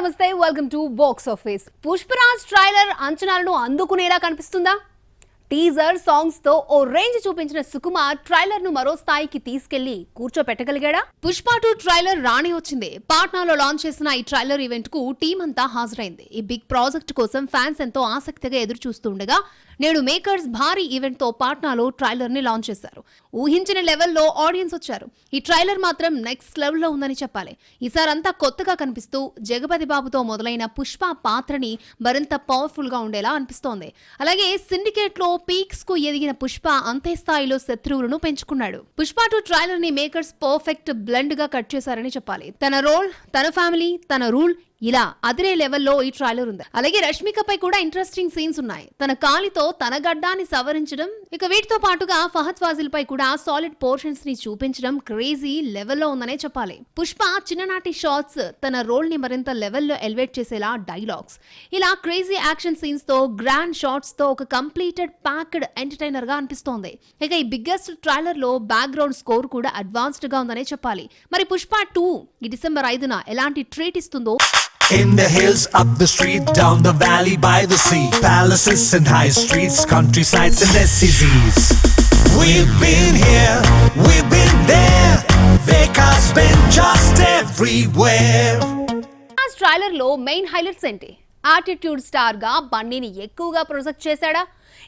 నమస్తే welcome to box office. Pushparaj trailer అంచనాలను అందుకునేలా కనిపిస్తుందా? టీజర్ సాంగ్స్ తో ఓ రేంజ్ చూపించిన సుకుమార్ ట్రైలర్ ను మరో స్థాయికి తీసుకెళ్లి కూర్చోపెట్టగలిగాడా? పుష్ప 2 ట్రైలర్ రాణి వచ్చింది. పాట్నాలో లాంచ్ చేసిన ఈ ట్రైలర్ ఈవెంట్ కు టీం అంతా హాజరైంది. ఈ బిగ్ ప్రాజెక్ట్ కోసం ఫ్యాన్స్ ఎంతో ఆసక్తిగా ఎదురు చూస్తుండగా నేడు మేకర్స్ భారీ ఈవెంట్ తో పాట్నాలో ట్రైలర్ ని లాంచ్ చేశారు. ఊహించిన లెవెల్లో ఆడియన్స్ వచ్చారు. ఈ ట్రైలర్ మాత్రం నెక్స్ట్ లెవెల్లో ఉందని చెప్పాలి. ఈసారంతా కొత్తగా కనిపిస్తూ జగపతి బాబుతో మొదలైన పుష్ప పాత్రని మరింత పవర్ఫుల్ గా ఉండేలా అనిపిస్తోంది. అలాగే సిండికేట్ లో పీక్స్ కు ఎదిగిన పుష్ప అంతే స్థాయిలో శత్రువులను పెంచుకున్నాడు. పుష్ప 2 ట్రైలర్ ని మేకర్స్ పర్ఫెక్ట్ బ్లెండ్ గా కట్ చేశారని చెప్పాలి. తన రోల్, తన ఫ్యామిలీ, తన రూల్ ఇలా అదిరే లెవెల్లో ఈ ట్రైలర్ ఉంది. అలాగే రష్మికపై కూడా ఇంట్రెస్టింగ్ సీన్స్ ఉన్నాయి. తన కాలితో తన గడ్డాన్ని సవరించడం, ఇక వీటితో పాటుగా ఫహద్ ఫాజిల్ పై కూడా సాలిడ్ పోర్షన్స్ ని చూపించడం క్రేజీ లెవెల్లో ఉందనే చెప్పాలి. పుష్ప చిన్ననాటి షాట్స్ తన రోల్ ని మరింత లెవెల్లో ఎలివేట్ చేసేలా డైలాగ్స్, ఇలా క్రేజీ యాక్షన్ సీన్స్ తో గ్రాండ్ షాట్స్ తో ఒక కంప్లీటెడ్ ప్యాక్డ్ ఎంటర్టైనర్ గా అనిపిస్తోంది. ఇక ఈ బిగ్గెస్ట్ ట్రైలర్ లో బ్యాక్గ్రౌండ్ స్కోర్ కూడా అడ్వాన్స్డ్ గా ఉందనే చెప్పాలి. మరి పుష్ప 2 ఈ డిసెంబర్ 5న ఎలాంటి ట్రీట్ ఇస్తుందో. In the hills, up the street, down the valley, by the sea, palaces and high streets, countrysides and SCZs. We've been here, we've been there, Veka's been just everywhere. Trailer లో main highlights ఏంటి? Attitude star గా బన్నీని ఎక్కువగా project చేశాడా?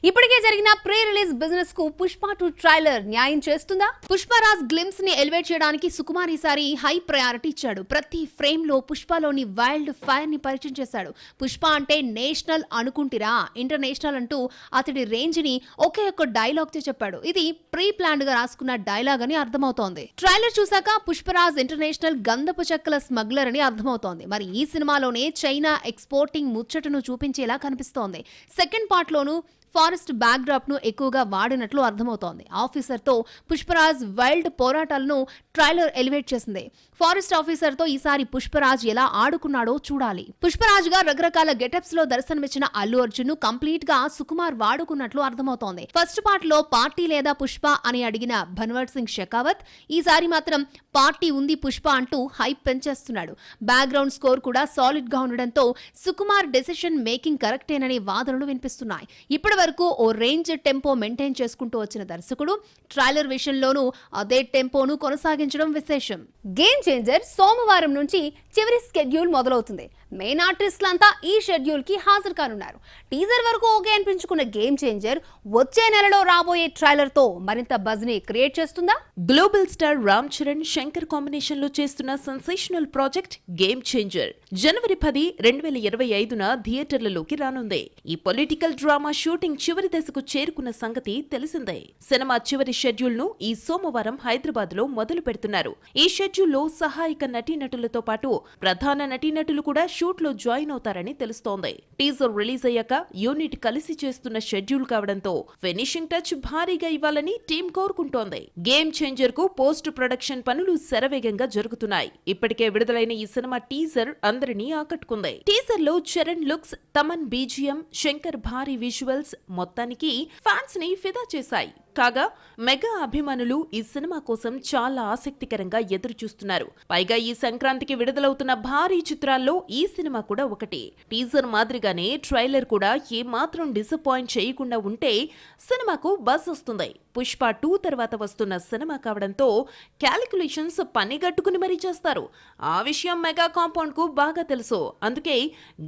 ఇప్పటికే జరిగిన pre release business కు Pushpa 2 trailer న్యాయం చేస్తుందా? పుష్పరాజ్ గ్లిమ్స్ ని ఎలివేట్ చేయడానికి సుకుమార్ ఈసారి హై ప్రయారిటీ ఇచ్చాడు. ప్రతి ఫ్రేమ్ లో పుష్పలోని వైల్డ్ ఫైర్ ని పరిచయం చేశాడు. పుష్ప అంటే నేషనల్ అనుకుంటిరా, ఇంటర్నేషనల్ అంటూ అతడి రేంజ్ ని ఒకే ఒక్క డైలాగ్ తో చెప్పాడు. ఇది ప్రీ ప్లాన్డ్ గా రాసుకున్న డైలాగ్ అని అర్థమవుతోంది. ట్రైలర్ చూసాక పుష్పరాజ్ ఇంటర్నేషనల్ గంధపు చెక్కల స్మగ్లర్ అని అర్థమవుతోంది. మరి ఈ సినిమాలోనే చైనా ఎక్స్పోర్టింగ్ ముచ్చటను చూపించేలా కనిపిస్తోంది. సెకండ్ పార్ట్ లోను ఫారెస్ట్ బ్యాక్ డ్రాప్ ను ఎక్కువగా వాడినట్లు అర్థమవుతోంది. ఆఫీసర్ తో పుష్పరాజ్ వైల్డ్ పోరాటాలను ట్రైలర్ ఎలివేట్ చేసింది. ఫారెస్ట్ ఆఫీసర్ తో ఈసారి పుష్పరాజ్ ఎలా ఆడుకున్నాడో చూడాలి. పుష్పరాజ్ గా రకరకాల గెటప్స్ లో దర్శనమిచ్చిన అల్లు అర్జున్ ను కంప్లీట్ గా సుకుమార్ వాడుకున్నట్లు అర్థమవుతోంది. ఫస్ట్ పార్ట్ లో పార్టీ లేదా పుష్ప అని అడిగిన భన్వర్ సింగ్ షెకావత్ ఈసారి మాత్రం పార్టీ ఉంది పుష్ప అంటూ హైప్ పెంచేస్తున్నాడు. బ్యాక్గ్రౌండ్ స్కోర్ కూడా సాలిడ్ గా ఉండడంతో సుకుమార్ డెసిషన్ మేకింగ్ కరెక్టేననే వాదనలు వినిపిస్తున్నాయి. ఇప్పటి వరకు ఓ రేంజ్ టెంపో మెయింటైన్ చేసుకుంటూ వచ్చిన దర్శకుడు ట్రైలర్ విషయంలోనూ అదే టెంపోను కొనసాగించడం విశేషం. గేమ్ చేంజర్ సోమవారం నుంచి చివరి షెడ్యూల్ మొదలవుతుంది. మెయిన్ ఆర్టిస్టులంతా ఈ షెడ్యూల్ కి హాజరు కానున్నారు. టీజర్ వరకు ఓకే అనిపించుకున్న గేమ్ చేంజర్ వచ్చే నెలలో రాబోయే ట్రైలర్ తో మరింత బజ్ ని క్రియేట్ చేస్తుందా? Global star Ram Charan, Shankar combination లో చేస్తున్న సెన్సేషనల్ ప్రాజెక్ట్ గేమ్ చేంజర్ జనవరి 10, 2025న థియేటర్లలోకి రానుంది. ఈ పొలిటికల్ డ్రామా షూటింగ్ చివరి దశకు చేరుకున్న సంగతి తెలిసిందే. సినిమా చివరి షెడ్యూల్ ను ఈ సోమవారం హైదరాబాద్ లో మొదలు పెడుతున్నారు. ఈ షెడ్యూల్ లో సహాయక నటీనటులతో పాటు ప్రధాన నటీనటులు కూడా షూట్ లో జాయిన్ అవుతారని తెలుస్తోంది. టీజర్ రిలీజ్ అయ్యాక యూనిట్ కలిసి చేస్తున్న షెడ్యూల్ కావడంతో ఫినిషింగ్ టచ్ భారీగా ఇవ్వాలని టీం కోరుకుంటోంది. గేమ్ చేంజర్ కు పోస్ట్ ప్రొడక్షన్ పనులు శరవేగంగా జరుగుతున్నాయి. ఇప్పటికే విడుదలైన ఈ సినిమా టీజర్ అందరినీ ఆకట్టుకుంది. టీజర్ లో చరణ్ లుక్స్, తమన్ బీజిఎం, శంకర్ భారీ విజువల్స్ మొత్తానికి ఫ్యాన్స్ ని ఫిదా చేశాయి. కాగా మెగా అభిమానులు ఈ సినిమా కోసం చాలా ఆసక్తికరంగా ఎదురు చూస్తున్నారు. పైగా ఈ సంక్రాంతికి విడుదలవుతున్న భారీ చిత్రాల్లో ఈ సినిమా కూడా ఒకటి. టీజర్ మాదిరిగానే ట్రైలర్ కూడా ఏమాత్రం డిసప్పాయింట్ చేయకుండా ఉంటే సినిమాకు బజ్ వస్తుంది. పుష్ప 2 తర్వాత వస్తున్న సినిమా కావడంతో క్యాలిక్యులేషన్స్ పనిగట్టుకుని మరీ చేస్తారు. ఆ విషయం మెగా కాంపౌండ్ కు బాగా తెలుసు. అందుకే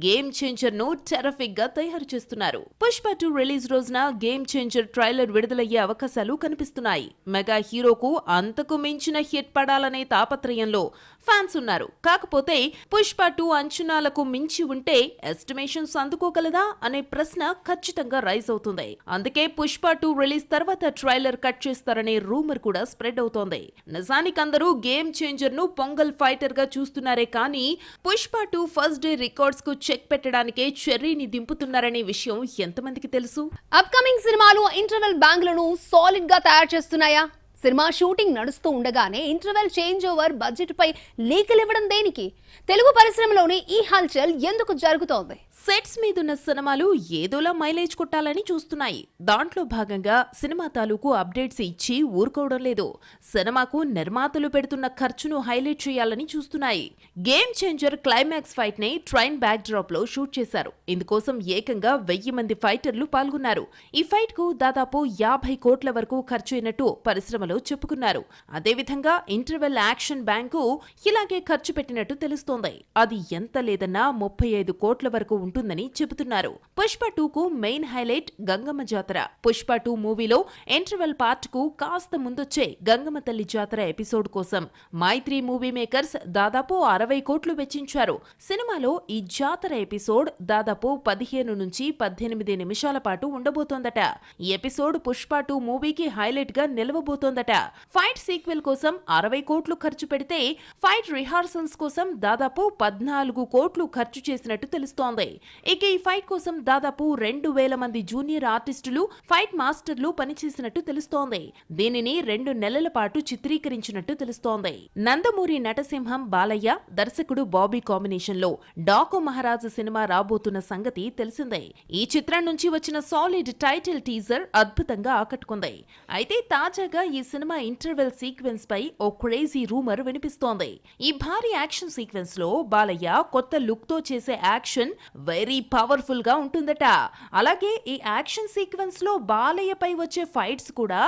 గేమ్ చేంజర్ ను టెరఫిక్ గా తయారు చేస్తున్నారు. పుష్ప 2 రిలీజ్ రోజున గేమ్ చేంజర్ ట్రైలర్ విడుదలయ్యే అవకాశాలు కనిపిస్తున్నాయి. మెగా హీరోకు అంతకు మించిన హిట్ పడాలనే తాపత్రయంలో ఫ్యాన్స్ ఉన్నారు. కాకపోతే పుష్ప 2 అంచనాలకు మించి ఉంటే ఎస్టిమేషన్స్ అందుకోగలదా అనే ప్రశ్న ఖచ్చితంగా రైజ్ అవుతుంది. అందుకే పుష్ప 2 రిలీజ్ తర్వాత ట్రైలర్ కట్ చేస్తారనే రూమర్ కూడా స్ప్రెడ్ అవుతోంది. నిజానికి అందరూ గేమ్ చేంజర్ ను పొంగల్ ఫైటర్ గా చూస్తున్నారే కానీ పుష్ప 2 ఫస్ట్ డే రికార్డ్స్ కు చెక్ పెట్టడానికే చెర్రీని దింపుతున్నారనే విషయం ఎంతమందికి తెలుసు? అప్కమింగ్ సినిమాలు ఇంటర్వెల్ బ్యాంగ్లను సాలిడ్ గా తయారు చేస్తున్నాయా? సినిమా షూటింగ్ నడుస్తూ ఉండగానే ఇంటర్వెల్ చేంజ్ ఓవర్ బడ్జెట్ పై లీకులు ఇవ్వడం దేనికి? తెలుగు పరిశ్రమలోని ఈ హల్చల్ ఎందుకు జరుగుతోంది? సెట్స్ మీదున్న సినిమాలు ఏదోలా మైలేజ్ కొట్టాలని చూస్తున్నాయి. దాంట్లో భాగంగా సినిమా తాలూకు అప్డేట్స్ ఇచ్చి ఊరుకోవడం లేదు. సినిమాకు నిర్మాతలు పెడుతున్న ఖర్చును హైలైట్ చేయాలని చూస్తున్నాయి. గేమ్ చేంజర్ క్లైమాక్స్ ఫైట్ ని ట్రైన్ బ్యాక్ డ్రాప్ లో షూట్ చేశారు. ఇందుకోసం ఏకంగా 1000 మంది ఫైటర్లు పాల్గొన్నారు. ఈ ఫైట్ కు దాదాపు 50 కోట్ల వరకు ఖర్చు అయినట్టు పరిశ్రమలో చెప్పుకున్నారు. అదేవిధంగా ఇంటర్వెల్ యాక్షన్ బ్యాంకు ఇలాగే ఖర్చు పెట్టినట్టు తెలుస్తోంది. అది ఎంత లేదన్నా 35 కోట్ల వరకు ఉంటుందని చెబుతున్నారు. పుష్ప 2కు మెయిన్ హైలైట్ గంగమ్మ జాతర. పుష్ప 2 మూవీలో ఇంటర్వెల్ పార్ట్ కు కాస్త ముందొచ్చే గంగమ్మ తల్లి జాతర ఎపిసోడ్ కోసం మైత్రి మూవీ మేకర్స్ దాదాపు 60 కోట్లు వెచ్చించారు. సినిమాలో ఈ జాతర ఎపిసోడ్ దాదాపు 15 నుంచి 18 నిమిషాల పాటు ఉండబోతోందట. ఈ ఎపిసోడ్ పుష్ప 2 మూవీకి హైలైట్ గా నిలవబోతోందట. ఫైట్ సీక్వెల్ కోసం 60 కోట్లు ఖర్చు పెడితే ఫైట్ రిహార్సల్స్ కోసం దాదాపు 14 కోట్లు ఖర్చు చేసినట్టు తెలుస్తోంది. ఇక ఈ ఫైట్ కోసం దాదాపు 2000 మంది జూనియర్ ఆర్టిస్టులు, ఫైట్ మాస్టర్లు పనిచేసినట్టు తెలుస్తోంది. దీనిని 2 నెలల పాటు చిత్రీకరించినట్టు తెలుస్తోంది. నందమూరి నటసింహం బాలయ్య, దర్శకుడు బాబీ కాంబినేషన్ లో డాకు మహారాజు సినిమా రాబోతున్న సంగతి తెలిసిందే. ఈ చిత్రం నుంచి వచ్చిన సాలిడ్ టైటిల్ టీజర్ అద్భుతంగా ఆకట్టుకుంది. అయితే తాజాగా ఈ సినిమా ఇంటర్వెల్ సీక్వెన్స్ పై ఓ క్రేజీ రూమర్ వినిపిస్తోంది. ఈ భారీ యాక్షన్ సీక్వెన్స్ లో బాలయ్య కొత్త లుక్ తో చేసే యాక్షన్ వెరీ పవర్ఫుల్ గా ఉంటుందట. అలాగే ఈ యాక్షన్ సీక్వెన్స్ లో బాలయ్యపై వచ్చే ఫైట్స్ కూడా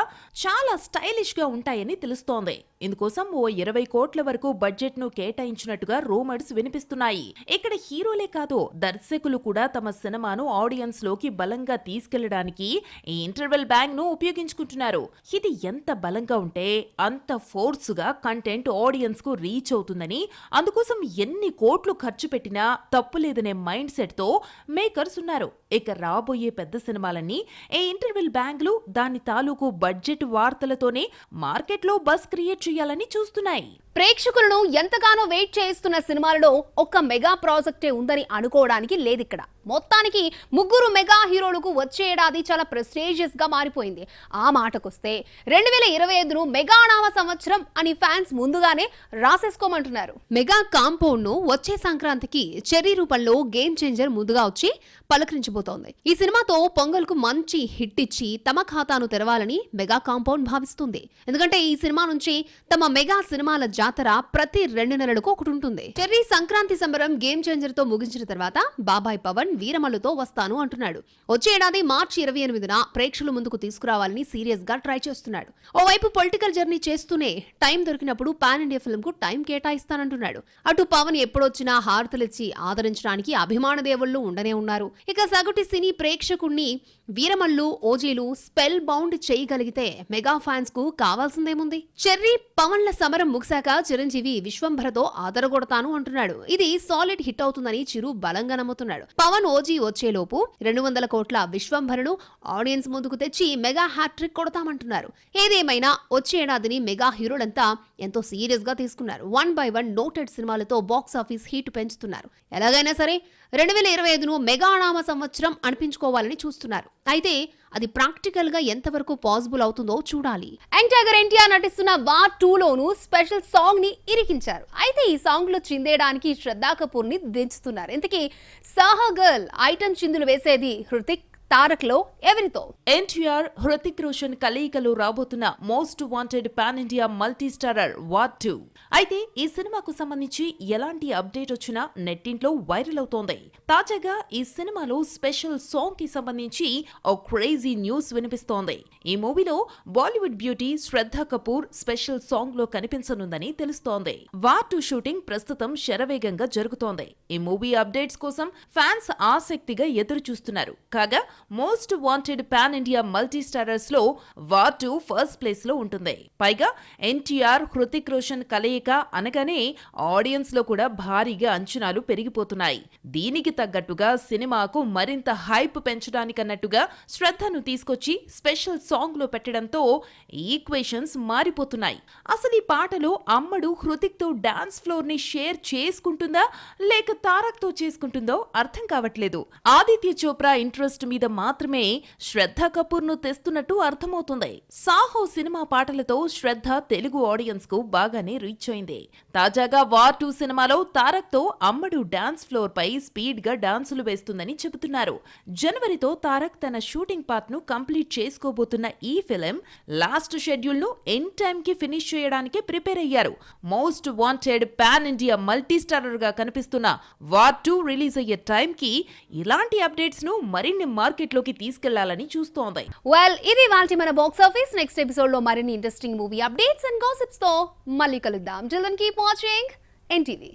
చాలా స్టైలిష్ గా ఉంటాయని తెలుస్తోంది. ఇందుకోసం ఓ 20 కోట్ల వరకు బడ్జెట్ ను కేటాయించినట్టుగా రూమర్స్ వినిపిస్తున్నాయి. ఇక్కడ హీరోలే కాదు, దర్శకులు కూడా తమ సినిమాను ఆడియన్స్ లోకి బలంగా తీసుకెళ్లడానికి ఈ ఇంటర్వెల్ బ్యాంక్ ను ఉపయోగించుకుంటున్నారు. ఇది ఎంత బలంగా ఉంటే అంత ఫోర్స్ గా కంటెంట్ ఆడియన్స్ కు రీచ్ అవుతుందని, అందుకోసం ఎన్ని కోట్లు ఖర్చు పెట్టినా తప్పులేదనే మైండ్ సెట్ తో మేకర్స్ ఉన్నారు. ఇక రాబోయే పెద్ద సినిమాలన్నీ ఈ ఇంటర్వెల్ బ్యాంకులు దాని తాలూకు బడ్జెట్ వార్తలతోనే మార్కెట్ లో బస్ క్రియేట్ చేయాలని చూస్తున్నాయి. ప్రేక్షకులను ఎంతగానో వెయిట్ చేస్తున్న సినిమాలలో ఒక్క మెగా ప్రాజెక్టే ఉందని అనుకోవడానికి లేదిక్కడ. మొత్తానికి 3 మెగా హీరోలకు వచ్చే ఏడాది చాలా ప్రెస్టీజియస్ గా మారిపోయింది. ఆ మాటకొస్తే 2025ను మెగానామ సంవత్సరం అని ఫ్యాన్స్ ముందుగానే రాసేసుకోమంటున్నారు. మెగా కాంపౌండ్ ను వచ్చే సంక్రాంతికి చెర్రీ రూపంలో గేమ్ చేంజర్ ముందుగా వచ్చి పలకరించబోతోంది. ఈ సినిమాతో పొంగల్ కు మంచి హిట్ ఇచ్చి తమ ఖాతాను తెరవాలని మెగా కాంపౌండ్ భావిస్తుంది. ఎందుకంటే ఈ సినిమా నుంచి తమ మెగా సినిమాల జాతర ప్రతి 2 నెలలకు ఒకటి ఉంటుంది. చెర్రీ సంక్రాంతి సంబరం గేమ్ చేంజర్ తో ముగించిన తర్వాత బాబాయ్ పవన్ వీరమల్లుతో వస్తాను అంటున్నాడు. వచ్చే ఏడాది మార్చి 28న ప్రేక్షకుల ముందుకు తీసుకురావాలని సీరియస్ గా ట్రై చేస్తున్నాడు. ఓవైపు పొలిటికల్ జర్నీ చేస్తూనే టైం దొరికినప్పుడు పాన్ ఇండియా ఫిల్మ్ కు టైం కేటాయిస్తానంటున్నాడు. అటు పవన్ ఎప్పుడొచ్చినా హారతలిచ్చి ఆదరించడానికి అభిమాన దేవుళ్ళు ఉండనే ఉన్నారు. ఇక సగటు సినీ ప్రేక్షకుణ్ణి వీరమల్లు, ఓజీలు స్పెల్ బౌండ్ చేయగలిగితే మెగా ఫ్యాన్స్ కు కావాల్సిందేముంది? చెర్రీ పవన్ల సమరం ముగిశాక చిరంజీవి విశ్వంభరతో ఆదరగొడతాను అంటున్నాడు. ఇది సాలిడ్ హిట్ అవుతుందని చిరు బలంగా నమ్ముతున్నాడు. పవన్ ఓజీ వచ్చేలోపు 200 కోట్ల విశ్వంభరను ఆడియన్స్ ముందుకు తెచ్చి మెగా హ్యాట్రిక్ కొడతామంటున్నారు. ఏదేమైనా వచ్చే ఏడాదిని మెగా హీరోలంతా ఎంతో సీరియస్ గా తీసుకున్నారు. 1 by 1 నోటెడ్ సినిమాలతో బాక్స్ ఆఫీస్ హీట్ పెంచుతున్నారు. ఎలాగైనా సరే 2025ను మెగానామ సంవత్సరం అనిపించుకోవాలని చూస్తున్నారు. అయితే అది ప్రాక్టికల్ గా ఎంతవరకు పాసిబుల్ అవుతుందో చూడాలి. యంగ్ టైగర్ ఎన్టీఆర్ నటిస్తున్న వార్ 2లోను స్పెషల్ సాంగ్ ని ఇరికించారు. అయితే ఈ సాంగ్ లో చిందేయడానికి శ్రద్ధా కపూర్ ని దించుతున్నారు. ఇంతకీ సాహా గర్ల్ ఐటమ్ చిందులు వేసేది హృతిక్, తారక్ లో ఎవరితో? ఎన్టీఆర్, హృతిక్ రోషన్ కలయికలో రాబోతున్న most wanted pan India multi starrer war 2. అయితే ఈ సినిమాకు సంబంధించి ఎలాంటి అప్డేట్ వచ్చినా నెట్టింట్లో వైరల్ అవుతోంది. తాజాగా ఈ సినిమాలో స్పెషల్ సాంగ్ కి సంబంధించి ఓ క్రేజీ న్యూస్ వినిపిస్తోంది. ఈ మూవీలో బాలీవుడ్ బ్యూటీ శ్రద్ధా కపూర్ స్పెషల్ సాంగ్ లో కనిపించనుందని తెలుస్తోంది. వార్ 2 షూటింగ్ ప్రస్తుతం శరవేగంగా జరుగుతోంది. ఈ మూవీ అప్డేట్స్ కోసం ఫ్యాన్స్ ఆసక్తిగా ఎదురు చూస్తున్నారు. కాగా most wanted pan India multi starrers లో వార్ 2 ఫస్ట్ ప్లేస్ లో ఉంటుంది. పైగా ఎన్టీఆర్, హృతిక్ రోషన్ కలయిక అనగానే ఆడియన్స్ లో కూడా భారీగా అంచనాలు పెరిగిపోతున్నాయి. దీనికి తగ్గట్టుగా సినిమాకు మరింత హైప్ పెంచడానికన్నట్టుగా శ్రద్ధను తీసుకొచ్చి స్పెషల్ సాంగ్ లో పెట్టడంతో ఈక్వేషన్స్ మారిపోతున్నాయి. అసలు ఈ పాటలో అమ్మడు హృతిక్ తో డాన్స్ ఫ్లోర్ ని షేర్ చేసుకుంటుందా లేక తారక్ తో చేసుకుంటుందో అర్థం కావట్లేదు. ఆదిత్య చోప్రా ఇంట్రెస్ట్ మీద మీద మాత్రమే శ్రద్ధ కపూర్ ను తెస్తున్నట్టు అర్థమవుతుంది. సాహో సినిమా పాటలతో శ్రద్ధ తెలుగు ఆడియన్స్ కు బాగానే రీచ్ అయింది. తాజాగా వార్ 2 సినిమాలో తారక్ తో అమ్మడు డాన్స్ ఫ్లోర్ పై స్పీడ్ గా డాన్సులు వేస్తుందని చెబుతున్నారు. జనవరితో తారక్ తన షూటింగ్ పార్ట్ ను కంప్లీట్ చేసుకోబోతున్న ఈ ఫిలిం లాస్ట్ షెడ్యూల్ ను ఎన్ టైమ్ కి ఫినిష్ చేయడానికి ప్రిపేర్ అయ్యారు. Most wanted pan India multi starrer గా కనిపిస్తున్న వార్ 2 రిలీజ్ అయ్యే టైం కి ఇలాంటి అప్డేట్స్ ను మరిన్ని మార్కెట్ లోకి తీసుకెళ్లాలని చూస్తోంది. వెల్, ఇది వాల్టి మన బాక్స్ ఆఫీస్. నెక్స్ట్ ఎపిసోడ్ లో మరిన్ని interesting movie updates and gossips తో మళ్ళీ కలుద్దాం. Till then keep watching NTV.